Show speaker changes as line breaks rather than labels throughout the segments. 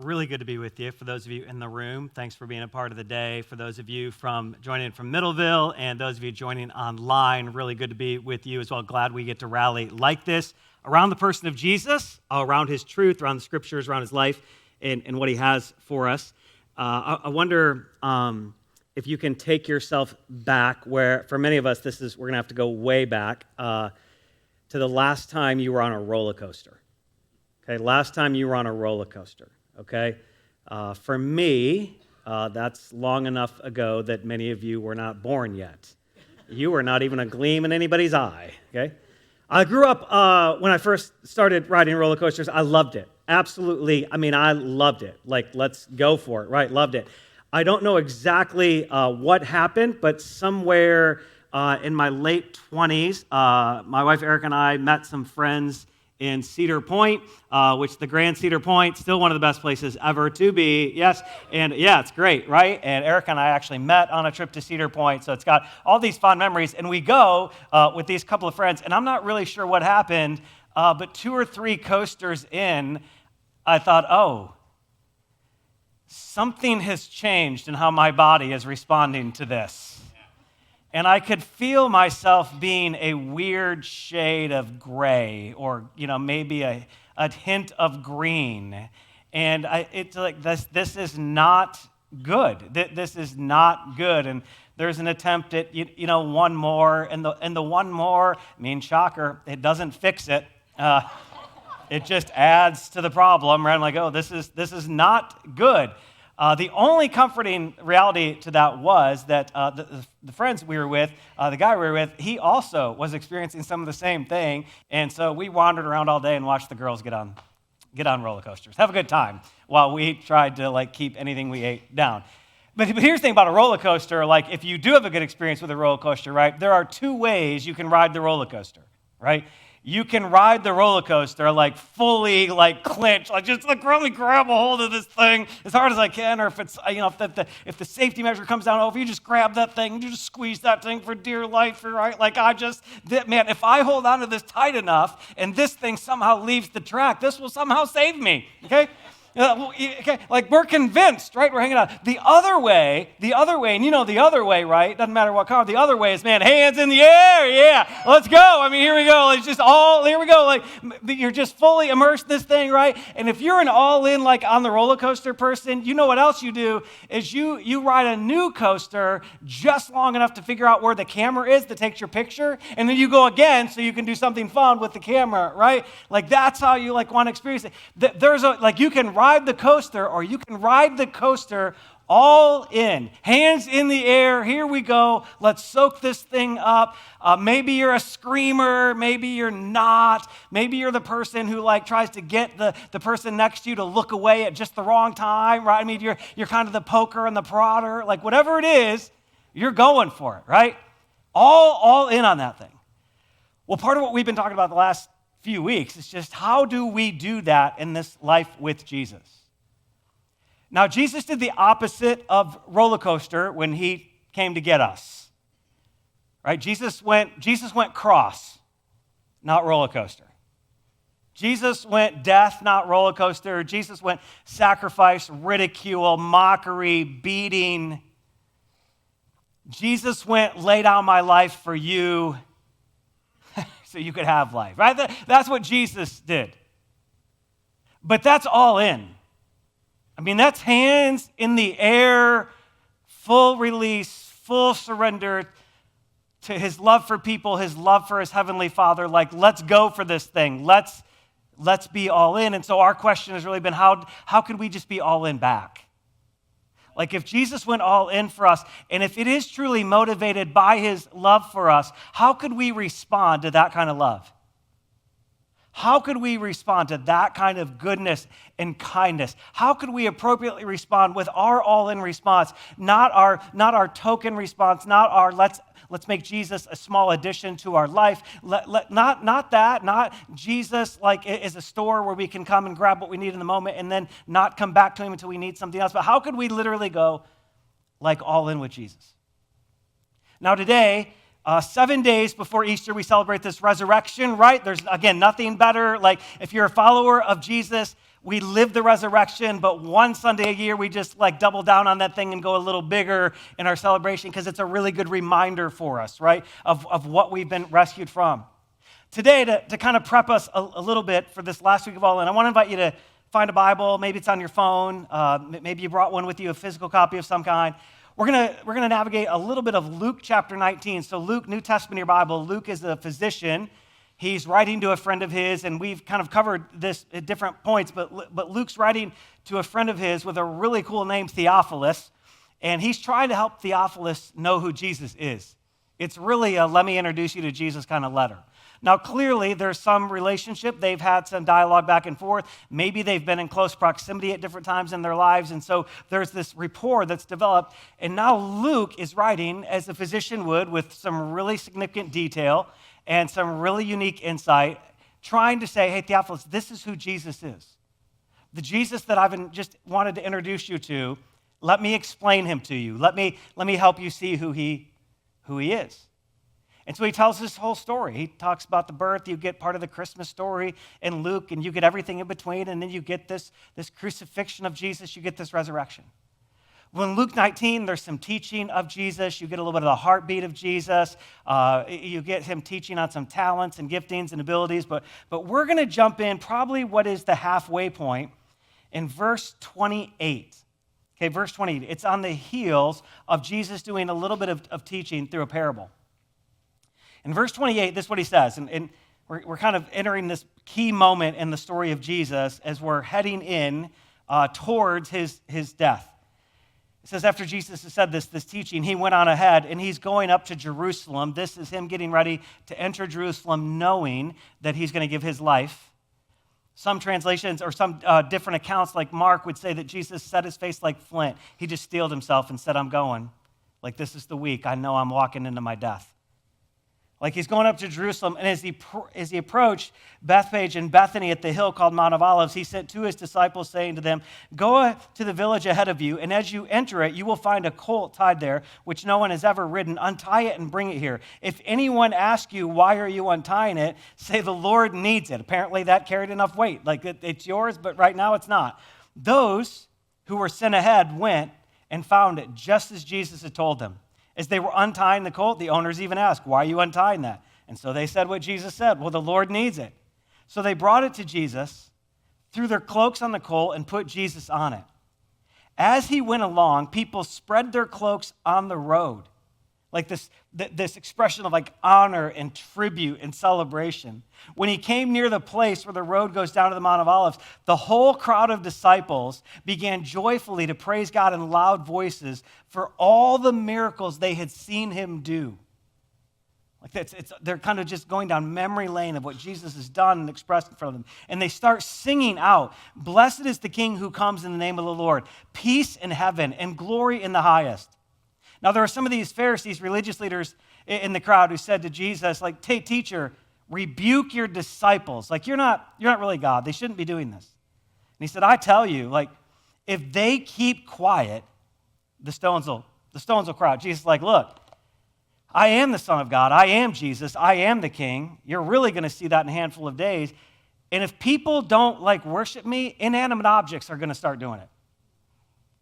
Really good to be with you. For those of you in the room, thanks for being a part of the day. For those of you from joining from Middleville and those of you joining online, really good to be with you as well. Glad we get to rally like this around the person of Jesus, around his truth, around the scriptures, around his life, and what he has for us. I wonder if you can take yourself back where, for many of us, we're going to have to go way back to the last time you were on a roller coaster. Okay, last time you were on a roller coaster, okay? For me, that's long enough ago that many of you were not born yet. You were not even a gleam in anybody's eye, okay? I grew up, when I first started riding roller coasters, I loved it. Absolutely, I loved it. Like, let's go for it, right? Loved it. I don't know exactly what happened, but somewhere in my late 20s, my wife Erica and I met some friends in Cedar Point, which the Grand Cedar Point, still one of the best places ever to be, yes, and yeah, it's great, right? And Erica and I actually met on a trip to Cedar Point, so it's got all these fond memories, and we go with these couple of friends, and I'm not really sure what happened, but 2 or 3 coasters in, I thought, oh, something has changed in how my body is responding to this. And I could feel myself being a weird shade of gray or, maybe a hint of green. And it's like, this is not good. This is not good. And there's an attempt at, one more. And the one more, shocker, it doesn't fix it. It just adds to the problem, right? I'm like, oh, this is not good. The only comforting reality to that was that the friends we were with, the guy we were with, he also was experiencing some of the same thing. And so we wandered around all day and watched the girls get on roller coasters, have a good time, while we tried to keep anything we ate down. But here's the thing about a roller coaster, if you do have a good experience with a roller coaster, right, there are 2 ways you can ride the roller coaster, right? You can ride the roller coaster fully clinch, just really grab a hold of this thing as hard as I can, or if it's if the safety measure comes down over, you just grab that thing, you just squeeze that thing for dear life, right? If I hold on to this tight enough and this thing somehow leaves the track, this will somehow save me, okay? Okay, we're convinced, right? We're hanging out. The other way, and the other way, right? Doesn't matter what car. The other way is, hands in the air, yeah, let's go. Here we go. It's just here we go. You're just fully immersed in this thing, right? And if you're an all-in, on the roller coaster person, you know what else you do is you ride a new coaster just long enough to figure out where the camera is that takes your picture, and then you go again so you can do something fun with the camera, right? That's how you want to experience it. There's you can ride the coaster, or you can ride the coaster all in. Hands in the air, here we go. Let's soak this thing up. Maybe you're a screamer, maybe you're not. Maybe you're the person who tries to get the person next to you to look away at just the wrong time, right? You're kind of the poker and the prodder. Whatever it is, you're going for it, right? All in on that thing. Well, part of what we've been talking about the last few weeks is just how do we do that in this life with Jesus? Now, Jesus did the opposite of roller coaster when he came to get us, right? Jesus went cross, not roller coaster. Jesus went death, not roller coaster. Jesus went sacrifice, ridicule, mockery, beating. Jesus went lay down my life for you so you could have life, right? That's what Jesus did. But that's all in. That's hands in the air, full release, full surrender to his love for people, his love for his heavenly Father. Let's go for this thing. Let's be all in. And so our question has really been, how could we just be all in back? If Jesus went all in for us, and if it is truly motivated by his love for us, how could we respond to that kind of love? How could we respond to that kind of goodness and kindness? How could we appropriately respond with our all-in response, not our token response, not our let's make Jesus a small addition to our life, not Jesus is a store where we can come and grab what we need in the moment and then not come back to him until we need something else. But how could we literally go all in with Jesus? Now today, 7 days before Easter, we celebrate this resurrection, right? There's, again, nothing better. If you're a follower of Jesus, we live the resurrection, but one Sunday a year we just like double down on that thing and go a little bigger in our celebration because it's a really good reminder for us, right, of what we've been rescued from. Today, to kind of prep us a little bit for this last week of All In, I want to invite you to find a Bible. Maybe it's on your phone. Maybe you brought one with you, a physical copy of some kind. We're gonna navigate a little bit of Luke chapter 19. So Luke, New Testament in your Bible, Luke is a physician. He's writing to a friend of his, and we've kind of covered this at different points, but Luke's writing to a friend of his with a really cool name, Theophilus, and he's trying to help Theophilus know who Jesus is. It's really a let me introduce you to Jesus kind of letter. Now, clearly, there's some relationship. They've had some dialogue back and forth. Maybe they've been in close proximity at different times in their lives, and so there's this rapport that's developed. And now Luke is writing, as a physician would, with some really significant detail and some really unique insight, trying to say, hey, Theophilus, this is who Jesus is. The Jesus that I've just wanted to introduce you to, let me explain him to you. Let me help you see who he is. And so he tells this whole story. He talks about the birth. You get part of the Christmas story in Luke, and you get everything in between, and then you get this crucifixion of Jesus. You get this resurrection. Well, in Luke 19, there's some teaching of Jesus. You get a little bit of the heartbeat of Jesus. You get him teaching on some talents and giftings and abilities. But we're going to jump in probably what is the halfway point in verse 28. Okay, verse 28. It's on the heels of Jesus doing a little bit of teaching through a parable. In verse 28, this is what he says. And we're kind of entering this key moment in the story of Jesus as we're heading in towards his death. It says, after Jesus has said this teaching, he went on ahead, and he's going up to Jerusalem. This is him getting ready to enter Jerusalem, knowing that he's going to give his life. Some translations or some different accounts, like Mark, would say that Jesus set his face like flint. He just steeled himself and said, I'm going. Like, this is the week. I know I'm walking into my death. Like, he's going up to Jerusalem, and as he approached Bethphage and Bethany at the hill called Mount of Olives, he sent two of his disciples, saying to them, go to the village ahead of you, and as you enter it, you will find a colt tied there, which no one has ever ridden. Untie it and bring it here. If anyone asks you, why are you untying it, say the Lord needs it. Apparently that carried enough weight. Like, it's yours, but right now it's not. Those who were sent ahead went and found it just as Jesus had told them. As they were untying the colt, the owners even asked, why are you untying that? And so they said what Jesus said, well, the Lord needs it. So they brought it to Jesus, threw their cloaks on the colt, and put Jesus on it. As he went along, people spread their cloaks on the road. Like this expression of like honor and tribute and celebration. When he came near the place where the road goes down to the Mount of Olives, the whole crowd of disciples began joyfully to praise God in loud voices for all the miracles they had seen him do. Like they're kind of just going down memory lane of what Jesus has done and expressed in front of them. And they start singing out, blessed is the King who comes in the name of the Lord, peace in heaven and glory in the highest. Now, there are some of these Pharisees, religious leaders in the crowd who said to Jesus, like, hey, teacher, rebuke your disciples. Like, you're not really God. They shouldn't be doing this. And he said, I tell you, like, if they keep quiet, the stones will cry out. Jesus is like, look, I am the Son of God. I am Jesus. I am the King. You're really going to see that in a handful of days. And if people don't, like, worship me, inanimate objects are going to start doing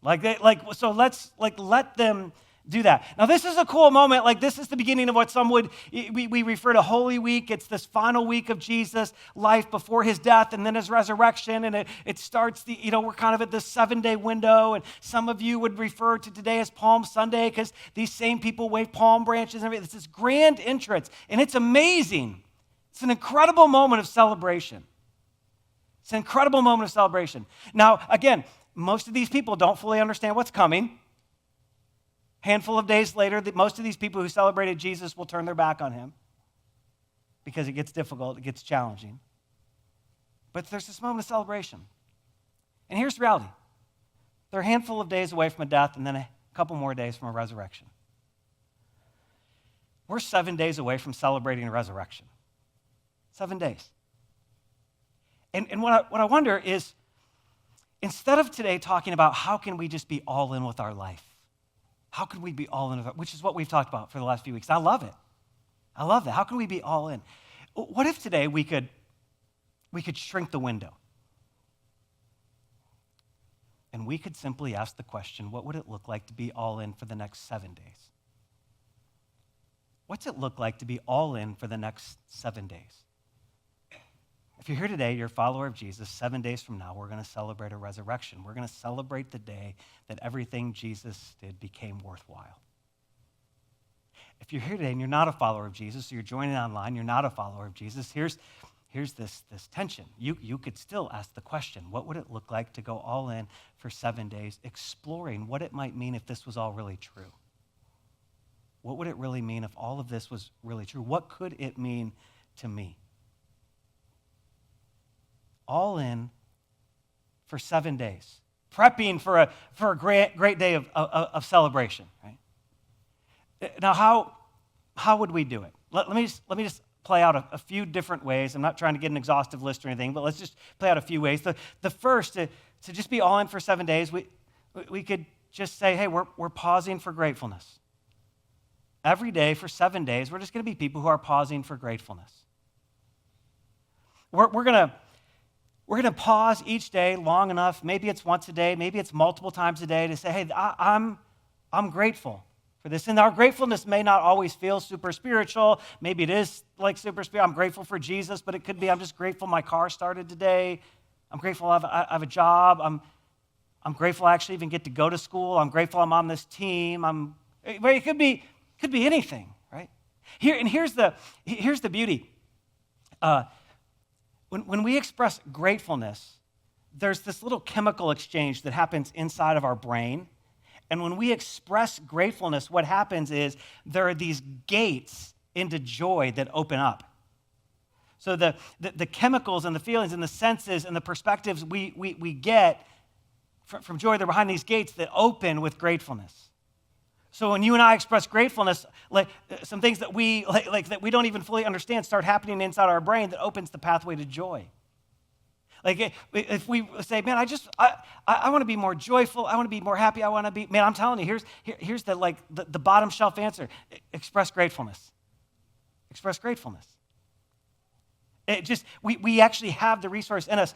it. So let's, like, let them do that. Now, this is a cool moment. Like, this is the beginning of what we refer to Holy Week. It's this final week of Jesus' life before his death and then his resurrection. And it starts we're kind of at this 7-day window. And some of you would refer to today as Palm Sunday because these same people wave palm branches and everything. It's this grand entrance. And it's amazing. It's an incredible moment of celebration. It's an incredible moment of celebration. Now, again, most of these people don't fully understand what's coming. Handful of days later, most of these people who celebrated Jesus will turn their back on him because it gets difficult, it gets challenging. But there's this moment of celebration. And here's the reality. They're a handful of days away from a death and then a couple more days from a resurrection. We're 7 days away from celebrating a resurrection. 7 days. And what I wonder is, instead of today talking about how can we just be all in with our life, how can we be all in, which is what we've talked about for the last few weeks. I love it. I love that. How can we be all in? What if today we could shrink the window? And we could simply ask the question, what would it look like to be all in for the next 7 days? What's it look like to be all in for the next 7 days? If you're here today, you're a follower of Jesus, 7 days from now, we're going to celebrate a resurrection. We're going to celebrate the day that everything Jesus did became worthwhile. If you're here today and you're not a follower of Jesus, or you're joining online, you're not a follower of Jesus, here's this tension. You could still ask the question, what would it look like to go all in for 7 days, exploring what it might mean if this was all really true? What would it really mean if all of this was really true? What could it mean to me? All in for 7 days, prepping for a great day of celebration, right? Now, how would we do it? Let me just play out a few different ways. I'm not trying to get an exhaustive list or anything, but let's just play out a few ways. The first, to just be all in for 7 days, we could just say, hey, we're pausing for gratefulness. Every day for 7 days, we're just going to be people who are pausing for gratefulness. We're going to pause each day long enough. Maybe it's once a day, maybe it's multiple times a day, to say, hey, I'm grateful for this. And our gratefulness may not always feel super spiritual. Maybe it is like super spiritual. I'm grateful for Jesus, but it could be I'm just grateful my car started today. I'm grateful I have a job. I'm grateful I actually even get to go to school. I'm grateful I'm on this team. It could be anything, right? Here's the beauty. When we express gratefulness, there's this little chemical exchange that happens inside of our brain. And when we express gratefulness, what happens is there are these gates into joy that open up. So the chemicals and the feelings and the senses and the perspectives we get from joy, they're behind these gates that open with gratefulness. So when you and I express gratefulness, like some things that we that we don't even fully understand start happening inside our brain that opens the pathway to joy. Like if we say, man, I want to be more joyful, I want to be more happy, I want to be, man, I'm telling you, here's the bottom shelf answer. Express gratefulness. Express gratefulness. We actually have the resource in us.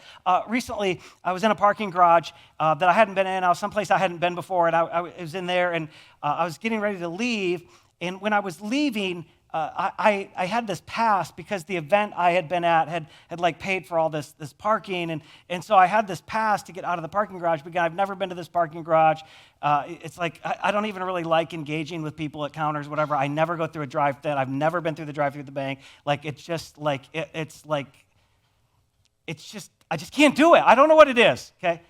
Recently, I was in a parking garage that I hadn't been in. I was someplace I hadn't been before, and I was in there, and I was getting ready to leave. And when I was leaving, I had this pass because the event I had been at had like paid for all this parking, and so I had this pass to get out of the parking garage. Because I've never been to this parking garage. It's like I don't even really like engaging with people at counters, whatever. I never go through a drive-thru. I've never been through the drive-thru at the bank. Like it's just I just can't do it. I don't know what it is. Okay.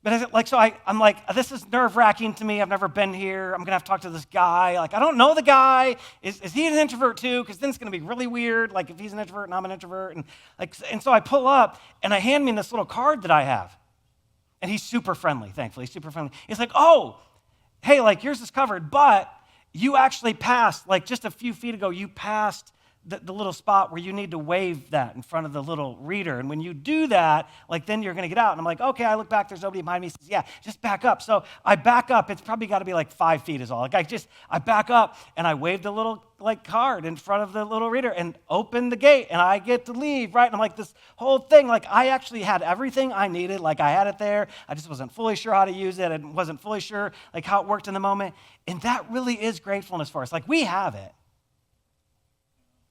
But I'm like, this is nerve-wracking to me. I've never been here. I'm going to have to talk to this guy. Like, I don't know the guy. Is he an introvert too? Because then it's going to be really weird, like if he's an introvert and I'm an introvert. And so I pull up, and I hand him this little card that I have. And he's super friendly, thankfully. He's super friendly. He's like, oh, hey, like, yours is covered, but you actually passed, like just a few feet ago, you passed the little spot where you need to wave that in front of the little reader. And when you do that, like then you're going to get out. And I'm like, okay, I look back, there's nobody behind me. He says, yeah, just back up. So I back up. It's probably got to be like 5 feet is all. Like I back up and I wave the little like card in front of the little reader and open the gate and I get to leave, right? And I'm like, this whole thing, like I actually had everything I needed. Like I had it there. I just wasn't fully sure how to use it and wasn't fully sure like how it worked in the moment. And that really is gratefulness for us. Like we have it.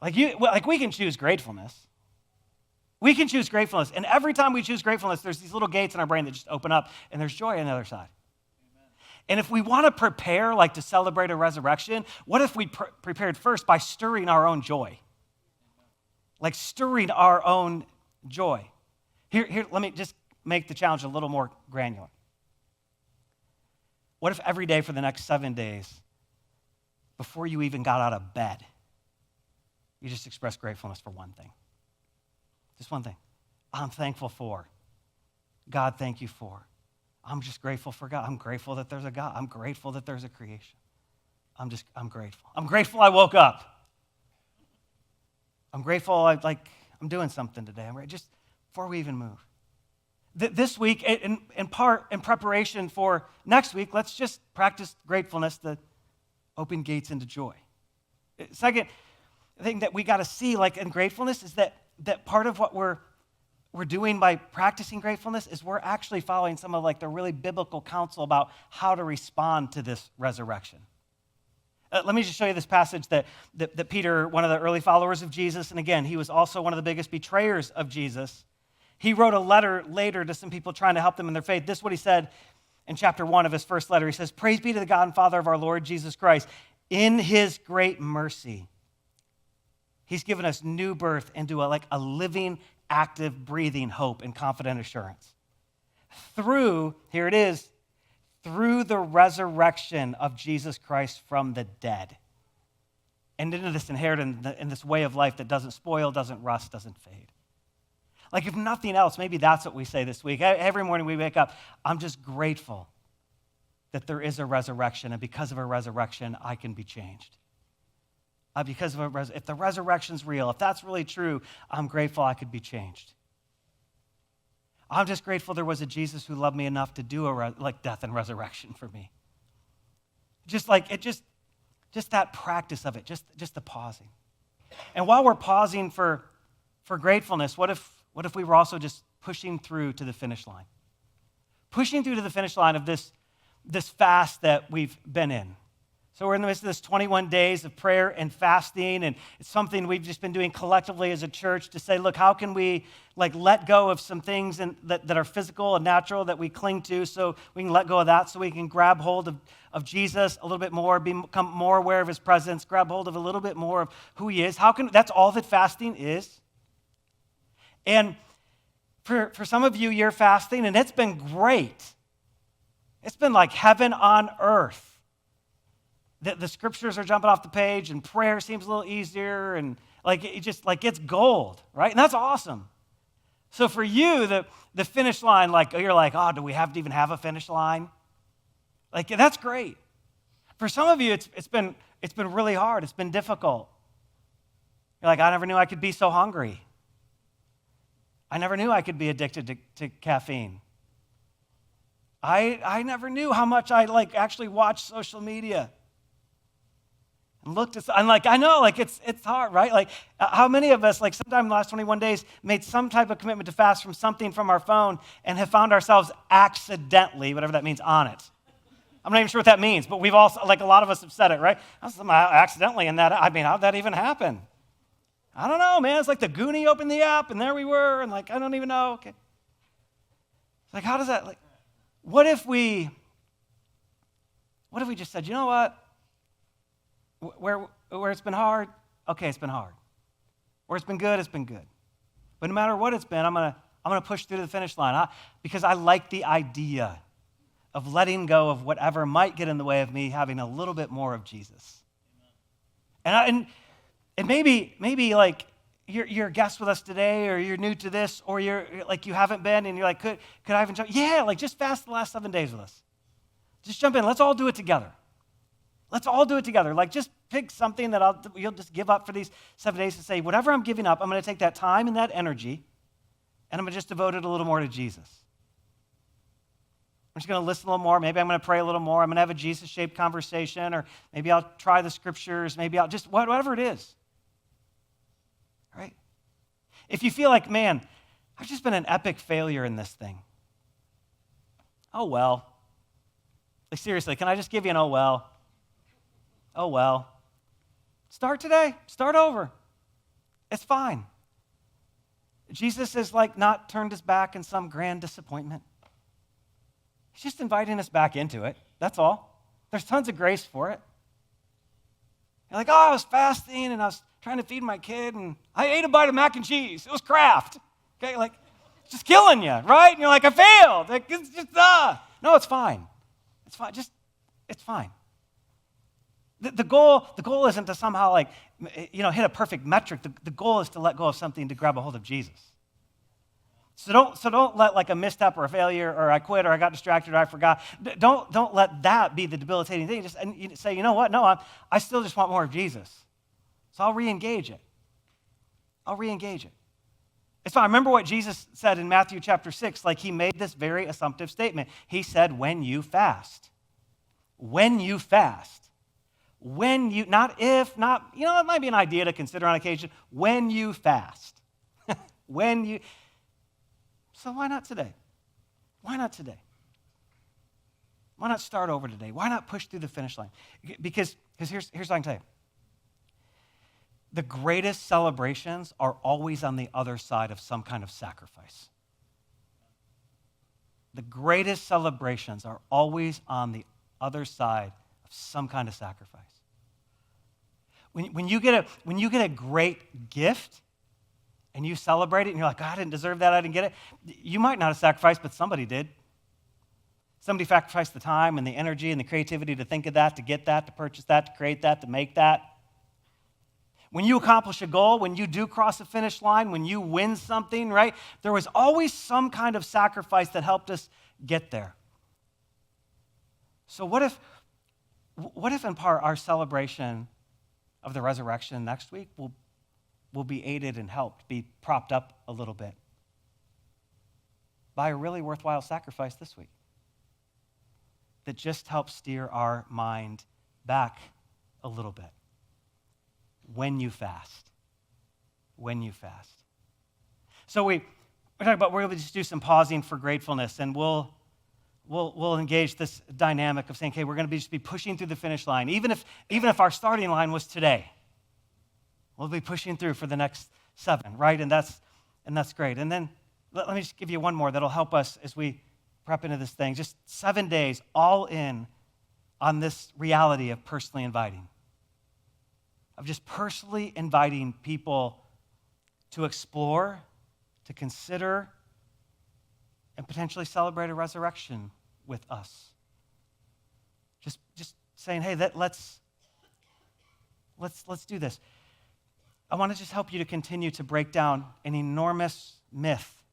Like we can choose gratefulness. We can choose gratefulness. And every time we choose gratefulness, there's these little gates in our brain that just open up, and there's joy on the other side. Amen. And if we want to prepare, like to celebrate a resurrection, what if we prepared first by stirring our own joy? Amen. Like stirring our own joy. Here, let me just make the challenge a little more granular. What if every day for the next 7 days, before you even got out of bed, you just express gratefulness for one thing. Just one thing. I'm thankful for. God, thank you for. I'm just grateful for God. I'm grateful that there's a God. I'm grateful that there's a creation. I'm grateful. I'm grateful I woke up. I'm grateful I'm doing something today. Just before we even move. This week, in part, in preparation for next week, let's just practice gratefulness to open gates into joy. Second, thing that we got to see, like in gratefulness, is that part of what we're we're doing by practicing gratefulness is we're actually following some of like the really biblical counsel about how to respond to this resurrection. Let me just show you this passage that Peter, one of the early followers of Jesus, and again, he was also one of the biggest betrayers of Jesus. He wrote a letter later to some people trying to help them in their faith. This is what he said in chapter 1 of his first letter. He says, "Praise be to the God and Father of our Lord Jesus Christ. In his great mercy, he's given us new birth into a living, active, breathing hope and confident assurance. Through the resurrection of Jesus Christ from the dead, and into this inheritance, in this way of life that doesn't spoil, doesn't rust, doesn't fade." Like, if nothing else, maybe that's what we say this week. Every morning we wake up, I'm just grateful that there is a resurrection, and because of a resurrection, I can be changed. If the resurrection's real, if that's really true, I'm grateful I could be changed. I'm just grateful there was a Jesus who loved me enough to do death and resurrection for me. Just that practice of it, just the pausing. And while we're pausing for gratefulness, what if we were also just pushing through to the finish line? Pushing through to the finish line of this fast that we've been in. So we're in the midst of this 21 days of prayer and fasting, and it's something we've just been doing collectively as a church to say, look, how can we let go of some things that are physical and natural that we cling to, so we can let go of that, so we can grab hold of Jesus a little bit more, become more aware of his presence, grab hold of a little bit more of who he is. That's all that fasting is. And for some of you, you're fasting, and it's been great. It's been like heaven on earth. The scriptures are jumping off the page, and prayer seems a little easier, and it's gold, right? And that's awesome. So for you, the finish line, you're like, oh, do we have to even have a finish line? That's great. For some of you, it's been really hard. It's been difficult. You're like, I never knew I could be so hungry. I never knew I could be addicted to caffeine. I never knew how much I actually watch social media. And I know, it's hard, right? How many of us, sometime in the last 21 days, made some type of commitment to fast from something from our phone and have found ourselves accidentally, whatever that means, on it? I'm not even sure what that means, but we've all, a lot of us have said it, right? Accidentally in that, how'd that even happen? I don't know, man. It's like the Goonie opened the app, and there we were, and I don't even know. Okay. It's how does that, what if we just said, you know what? Where it's been hard, okay, it's been hard. Where it's been good, But no matter what it's been, I'm gonna push through to the finish line because I like the idea of letting go of whatever might get in the way of me having a little bit more of Jesus. And maybe you're a guest with us today, or you're new to this, or you're you haven't been, and you're like, could I even jump? Yeah, just fast the last 7 days with us. Just jump in. Let's all do it together. Let's all do it together. Just pick something that you'll just give up for these 7 days and say, whatever I'm giving up, I'm going to take that time and that energy, and I'm going to just devote it a little more to Jesus. I'm just going to listen a little more. Maybe I'm going to pray a little more. I'm going to have a Jesus-shaped conversation, or maybe I'll try the scriptures. Maybe I'll just, whatever it is. Right? If you feel like, man, I've just been an epic failure in this thing. Oh, well. Seriously, can I just give you an oh, well? Oh, well. Start today. Start over. It's fine. Jesus has not turned his back in some grand disappointment. He's just inviting us back into it. That's all. There's tons of grace for it. You're like, oh, I was fasting and I was trying to feed my kid and I ate a bite of mac and cheese. It was Kraft. Okay, it's just killing you, right? And you're like, I failed. It's just, No, it's fine. It's fine. It's fine. The goal isn't to somehow hit a perfect metric. The goal is to let go of something to grab a hold of Jesus. So don't let a misstep or a failure or I quit or I got distracted or I forgot. Don't let that be the debilitating thing. Just say, you know what? No, I still just want more of Jesus. So I'll re-engage it. It's fine. Remember what Jesus said in Matthew chapter 6. He made this very assumptive statement. He said, when you fast. When you fast. When you, not if, not, it might be an idea to consider on occasion. When you fast. So why not today? Why not today? Why not start over today? Why not push through the finish line? Because here's what I can tell you. The greatest celebrations are always on the other side of some kind of sacrifice. The greatest celebrations are always on the other side of some kind of sacrifice. When you get a great gift and you celebrate it and you're like, I didn't deserve that, I didn't get it, you might not have sacrificed, but somebody did. Somebody sacrificed the time and the energy and the creativity to think of that, to get that, to purchase that, to create that, to make that. When you accomplish a goal, when you do cross a finish line, when you win something, right? There was always some kind of sacrifice that helped us get there. So what if in part our celebration of the resurrection next week will be aided and helped, be propped up a little bit by a really worthwhile sacrifice this week that just helps steer our mind back a little bit. When you fast. So we're going to just do some pausing for gratefulness, and we'll engage this dynamic of saying, okay, we're going to just be pushing through the finish line. Even if our starting line was today, we'll be pushing through for the next 7, right? And that's great. And then let me just give you one more that'll help us as we prep into this thing. Just 7 days all in on this reality of personally inviting. Of just personally inviting people to explore, to consider, and potentially celebrate a resurrection with us. Just saying, hey, let's do this. I want to just help you to continue to break down an enormous myth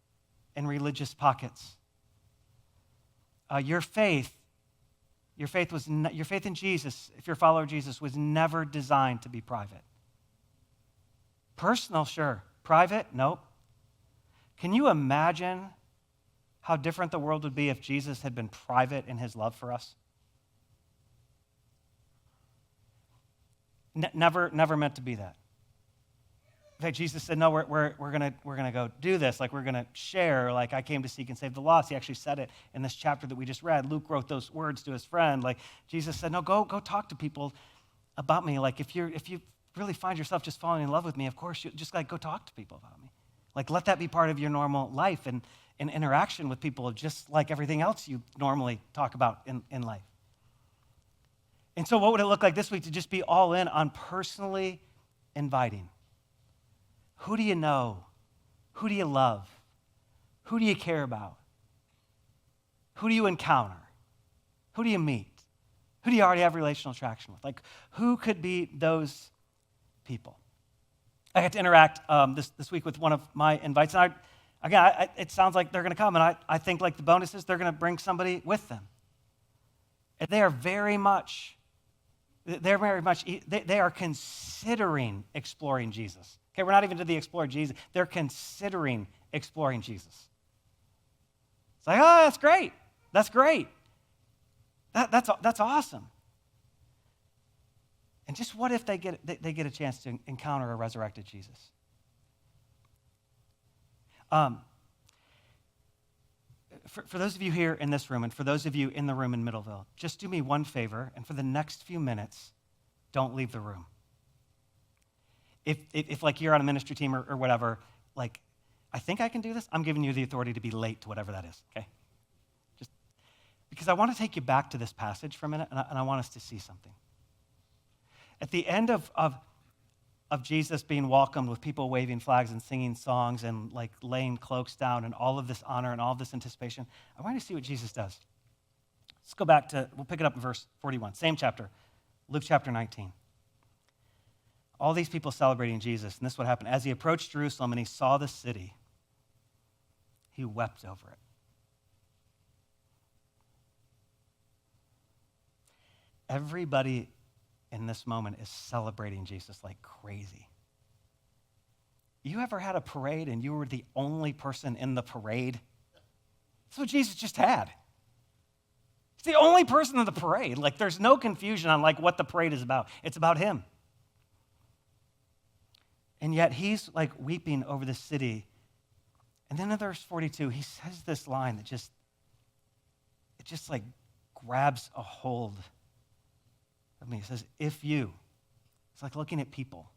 in religious pockets. Your faith in Jesus, if you're a follower of Jesus, was never designed to be private. Personal, sure. Private, nope. Can you imagine how different the world would be if Jesus had been private in his love for us? Never meant to be that. In fact, Jesus said, no, we're gonna go do this. Like, we're gonna share. Like, I came to seek and save the lost. He actually said it in this chapter that we just read. Luke wrote those words to his friend. Like, Jesus said, no, go talk to people about me. Like, if you really find yourself just falling in love with me, of course, you just go talk to people about me. Like, let that be part of your normal life and interaction with people, just like everything else you normally talk about in life. And so what would it look like this week to just be all in on personally inviting? Who do you know? Who do you love? Who do you care about? Who do you encounter? Who do you meet? Who do you already have relational attraction with? Like, who could be those people? I got to interact this week with one of my invites, and it sounds like they're going to come, and I think like the bonus is they're going to bring somebody with them. And they are very much considering exploring Jesus. Okay, we're not even to the explore Jesus. They're considering exploring Jesus. It's like, oh, that's great. That's great. That's awesome. And just what if they get a chance to encounter a resurrected Jesus? For those of you here in this room, and for those of you in the room in Middleville, just do me one favor, and for the next few minutes, don't leave the room. If like you're on a ministry team or whatever, like, I think I can do this, I'm giving you the authority to be late to whatever that is, okay? Just because I want to take you back to this passage for a minute, and I want us to see something. At the end of Jesus being welcomed with people waving flags and singing songs and like laying cloaks down and all of this honor and all of this anticipation, I want you to see what Jesus does. Let's go back we'll pick it up in verse 41, same chapter, Luke chapter 19. All these people celebrating Jesus, and this is what happened. As he approached Jerusalem and he saw the city, he wept over it. Everybody in this moment is celebrating Jesus like crazy. You ever had a parade and you were the only person in the parade? That's what Jesus just had. He's the only person in the parade. Like, there's no confusion on like what the parade is about. It's about him. And yet he's like weeping over the city And then in verse 42, he says this line that just like grabs a hold of me. He says, if you, it's like looking at people.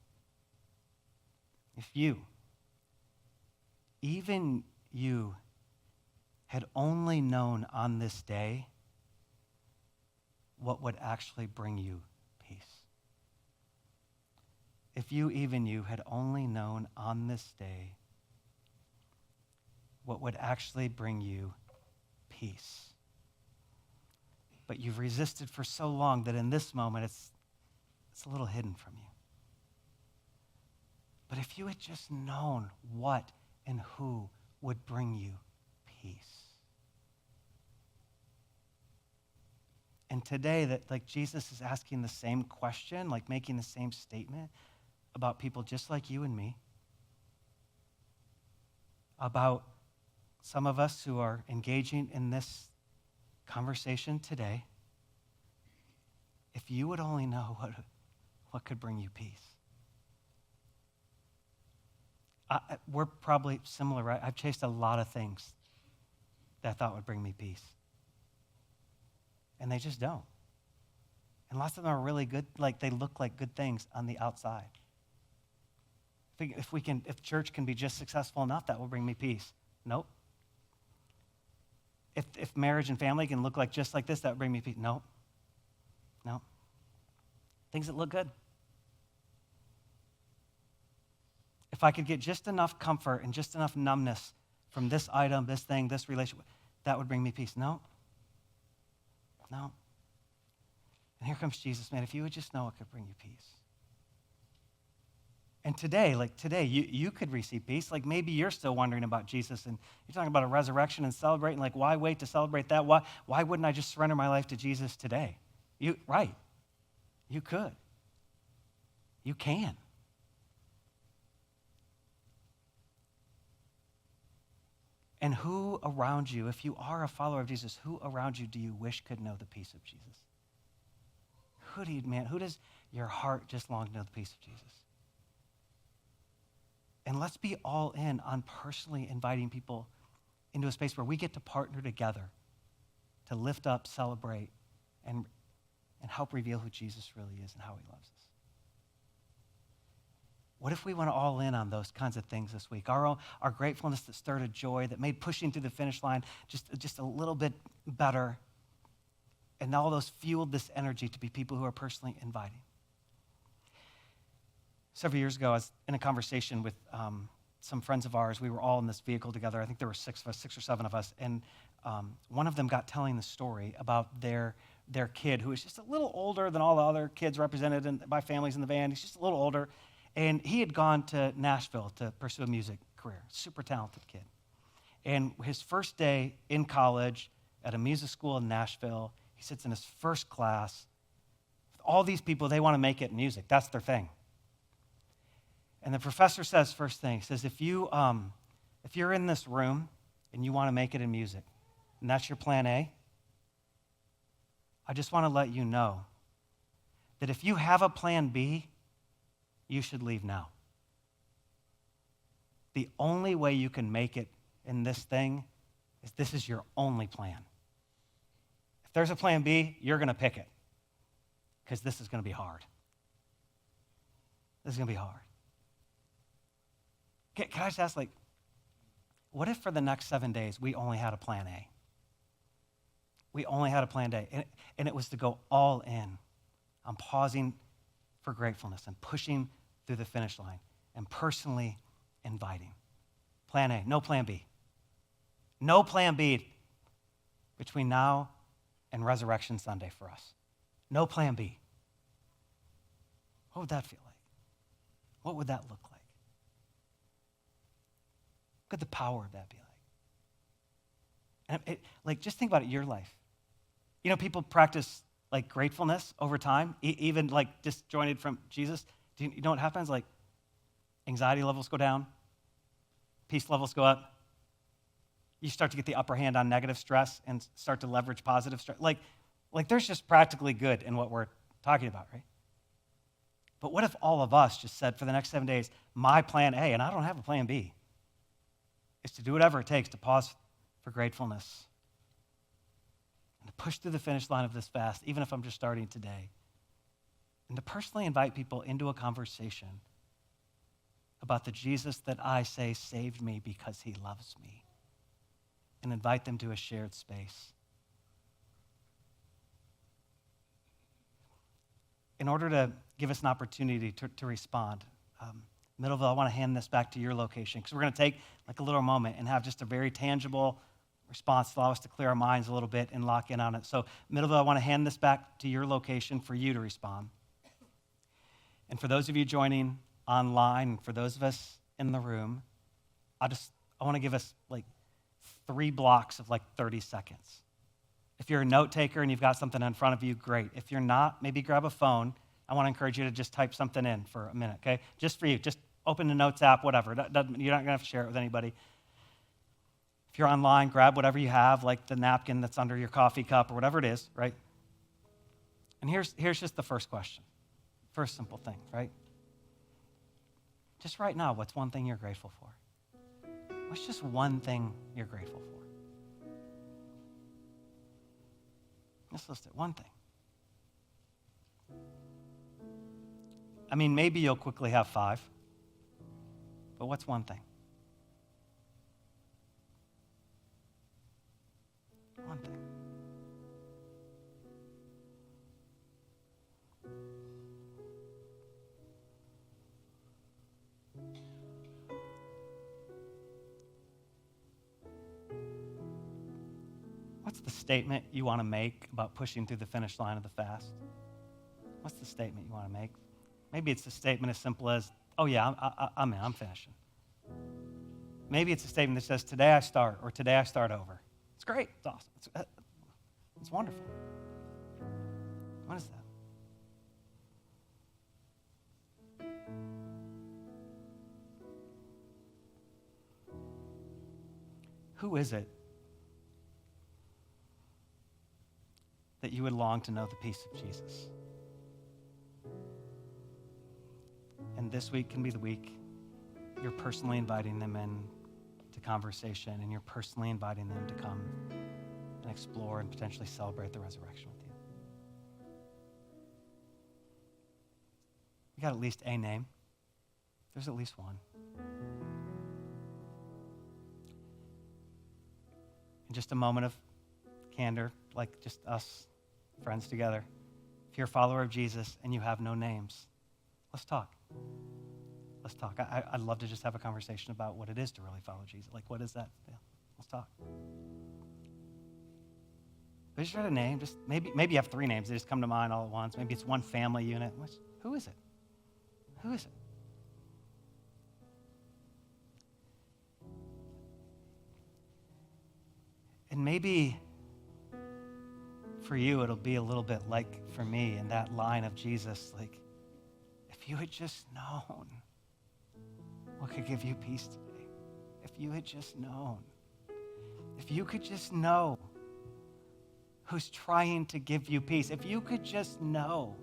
If you, even you, had only known on this day what would actually bring you peace. If you, even you, had only known on this day what would actually bring you peace. But you've resisted for so long that in this moment it's a little hidden from you. But if you had just known what and who would bring you peace. And today, that like Jesus is asking the same question, like making the same statement about people just like you and me, about some of us who are engaging in this conversation today. If you would only know what could bring you peace. We're probably similar, right? I've chased a lot of things that I thought would bring me peace. And they just don't. And lots of them are really good, like they look like good things on the outside. If church can be just successful enough, that will bring me peace. Nope. If marriage and family can look like just like this, that would bring me peace. Nope. Nope. Things that look good. If I could get just enough comfort and just enough numbness from this item, this thing, this relationship, that would bring me peace. No. No. And here comes Jesus, man. If you would just know it could bring you peace. And today, you could receive peace. Like maybe you're still wondering about Jesus and you're talking about a resurrection and celebrating. Like, why wait to celebrate that? Why wouldn't I just surrender my life to Jesus today? Right. You could. You can. And who around you, if you are a follower of Jesus, who around you do you wish could know the peace of Jesus? Who does your heart just long to know the peace of Jesus? And let's be all in on personally inviting people into a space where we get to partner together to lift up, celebrate, and help reveal who Jesus really is and how he loves us. What if we went all in on those kinds of things this week? Our gratefulness that stirred a joy, that made pushing through the finish line just a little bit better. And all those fueled this energy to be people who are personally inviting. Several years ago, I was in a conversation with some friends of ours. We were all in this vehicle together. I think there were 6 of us, 6 or 7 of us. And one of them got telling the story about their kid, who was just a little older than all the other kids represented by families in the van. He's just a little older. And he had gone to Nashville to pursue a music career. Super talented kid. And his first day in college at a music school in Nashville, he sits in his first class. All these people, they want to make it in music. That's their thing. And the professor says first thing, he says, if you're in this room and you want to make it in music, and that's your plan A, I just want to let you know that if you have a plan B, you should leave now. The only way you can make it in this thing is this is your only plan. If there's a plan B, you're going to pick it because this is going to be hard. This is going to be hard. Can I just ask, what if for the next 7 days we only had a plan A? We only had a plan A, and it was to go all in on pausing for gratefulness and pushing through the finish line and personally inviting. Plan A, no plan B. No plan B between now and Resurrection Sunday for us. No plan B. What would that feel like? What would that look like? What could the power of that be like? And just think about it, your life. You know, people practice gratefulness over time, even disjointed from Jesus. Do you know what happens? Anxiety levels go down, peace levels go up. You start to get the upper hand on negative stress and start to leverage positive stress. There's just practically good in what we're talking about, right? But what if all of us just said for the next 7 days, my plan A, and I don't have a plan B. is to do whatever it takes to pause for gratefulness and to push through the finish line of this fast, even if I'm just starting today, and to personally invite people into a conversation about the Jesus that I say saved me because he loves me, and invite them to a shared space. In order to give us an opportunity to respond, Middleville, I want to hand this back to your location because we're going to take like a little moment and have just a very tangible response to allow us to clear our minds a little bit and lock in on it. So Middleville, I want to hand this back to your location for you to respond. And for those of you joining online, and for those of us in the room, I want to give us like 3 blocks of like 30 seconds. If you're a note taker and you've got something in front of you, great. If you're not, maybe grab a phone. I want to encourage you to just type something in for a minute, okay? Just for you. Just open the Notes app, whatever. You're not going to have to share it with anybody. If you're online, grab whatever you have, like the napkin that's under your coffee cup or whatever it is, right? And here's just the first question. First simple thing, right? Just right now, what's one thing you're grateful for? What's just one thing you're grateful for? Let's list it. One thing. I mean, maybe you'll quickly have 5, but what's one thing? One thing. What's the statement you want to make about pushing through the finish line of the fast? What's the statement you want to make? Maybe it's a statement as simple as, oh yeah, I'm in, I'm finishing. Maybe it's a statement that says, today I start, or today I start over. It's great, it's awesome, it's wonderful. What is that? Who is it that you would long to know the peace of Jesus? And this week can be the week you're personally inviting them in to conversation, and you're personally inviting them to come and explore and potentially celebrate the resurrection with you. You got at least a name. There's at least one. In just a moment of candor, like just us friends together, if you're a follower of Jesus and you have no names, let's talk. Let's talk. I'd love to just have a conversation about what it is to really follow Jesus. Like, what is that? Yeah, let's talk. But just write a name. Just maybe you have 3 names. They just come to mind all at once. Maybe it's one family unit. Who is it? Who is it? And maybe for you, it'll be a little bit like for me in that line of Jesus, like, if you had just known what could give you peace today, if you had just known, if you could just know who's trying to give you peace, if you could just know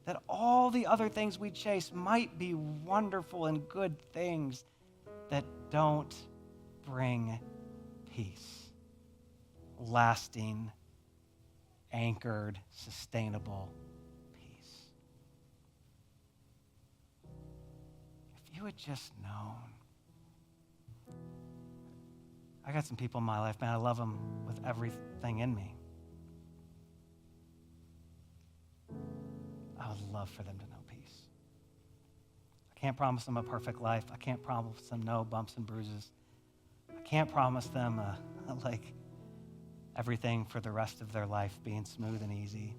that all the other things we chase might be wonderful and good things that don't bring peace, lasting, anchored, sustainable peace. If you had just known. I got some people in my life, man, I love them with everything in me. I would love for them to know peace. I can't promise them a perfect life. I can't promise them no bumps and bruises. I can't promise them like everything for the rest of their life being smooth and easy.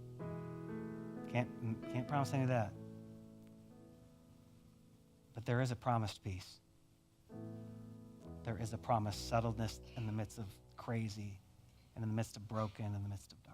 Can't promise any of that. But there is a promised peace. There is a promised settledness in the midst of crazy, and in the midst of broken, in the midst of dark.